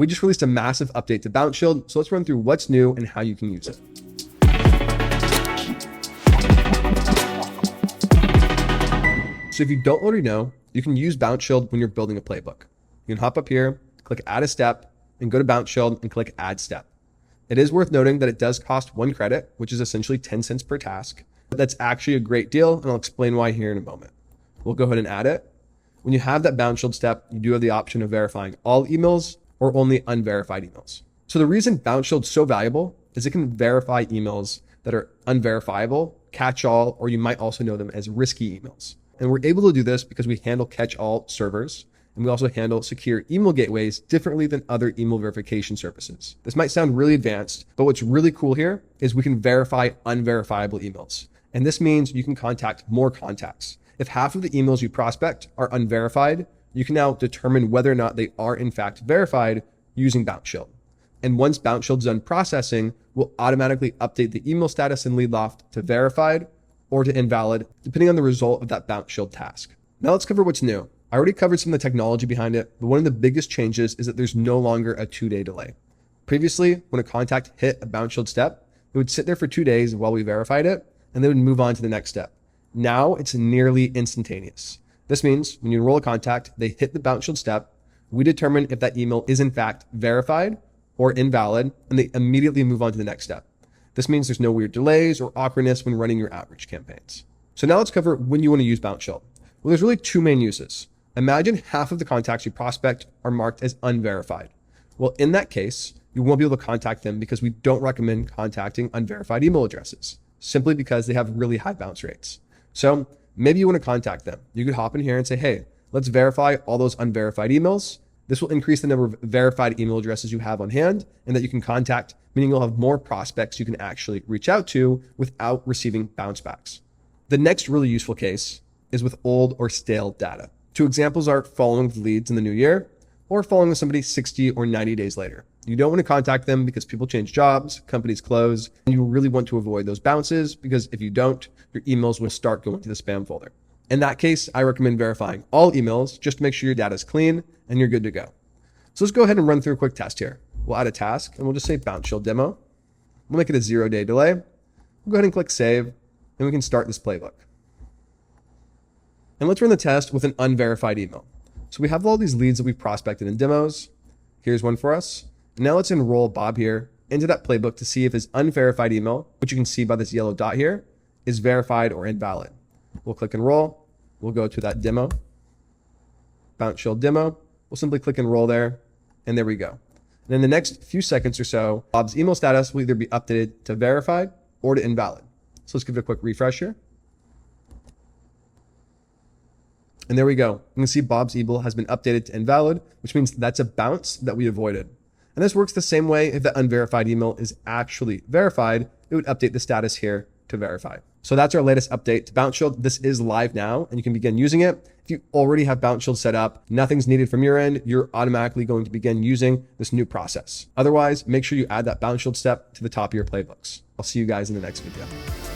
We just released a massive update to BounceShield, so let's run through what's new and how you can use it. So if you don't already know, you can use BounceShield when you're building a playbook. You can hop up here, click Add a Step, and go to BounceShield and click Add Step. It is worth noting that it does cost 1 credit, which is essentially 10 cents per task. But that's actually a great deal, and I'll explain why here in a moment. We'll go ahead and add it. When you have that BounceShield step, you do have the option of verifying all emails or only unverified emails. So the reason BounceShield is so valuable is it can verify emails that are unverifiable, catch-all, or you might also know them as risky emails. And we're able to do this because we handle catch-all servers, and we also handle secure email gateways differently than other email verification services. This might sound really advanced, but what's really cool here is we can verify unverifiable emails. And this means you can contact more contacts. If half of the emails you prospect are unverified, you can now determine whether or not they are in fact verified using BounceShield. And once BounceShield's done processing, we'll automatically update the email status in LeadLoft to verified or to invalid, depending on the result of that BounceShield task. Now let's cover what's new. I already covered some of the technology behind it, but one of the biggest changes is that there's no longer a 2-day delay. Previously, when a contact hit a BounceShield step, it would sit there for 2 days while we verified it, and then would move on to the next step. Now it's nearly instantaneous. This means when you enroll a contact, they hit the BounceShield step, we determine if that email is in fact verified or invalid, and they immediately move on to the next step. This means there's no weird delays or awkwardness when running your outreach campaigns. So now let's cover when you want to use BounceShield. Well, there's really 2 main uses. Imagine half of the contacts you prospect are marked as unverified. Well, in that case, you won't be able to contact them because we don't recommend contacting unverified email addresses, simply because they have really high bounce rates. So maybe you want to contact them. You could hop in here and say, hey, let's verify all those unverified emails. This will increase the number of verified email addresses you have on hand and that you can contact, meaning you'll have more prospects you can actually reach out to without receiving bounce backs. The next really useful case is with old or stale data. 2 examples are following with leads in the new year or following with somebody 60 or 90 days later. You don't want to contact them because people change jobs, companies close, and you really want to avoid those bounces because if you don't, your emails will start going to the spam folder. In that case, I recommend verifying all emails just to make sure your data is clean and you're good to go. So let's go ahead and run through a quick test here. We'll add a task and we'll just say BounceShield demo. We'll make it a 0-day delay. We'll go ahead and click save and we can start this playbook. And let's run the test with an unverified email. So we have all these leads that we've prospected in demos. Here's one for us. Now let's enroll Bob here into that playbook to see if his unverified email, which you can see by this yellow dot here, is verified or invalid. We'll click enroll. We'll go to that demo, BounceShield demo. We'll simply click enroll there, and there we go. And in the next few seconds or so, Bob's email status will either be updated to verified or to invalid. So let's give it a quick refresh here. And there we go. You can see Bob's email has been updated to invalid, which means that's a bounce that we avoided. And this works the same way if the unverified email is actually verified, it would update the status here to verified. So that's our latest update to BounceShield. This is live now and you can begin using it. If you already have BounceShield set up, nothing's needed from your end, you're automatically going to begin using this new process. Otherwise, make sure you add that BounceShield step to the top of your playbooks. I'll see you guys in the next video.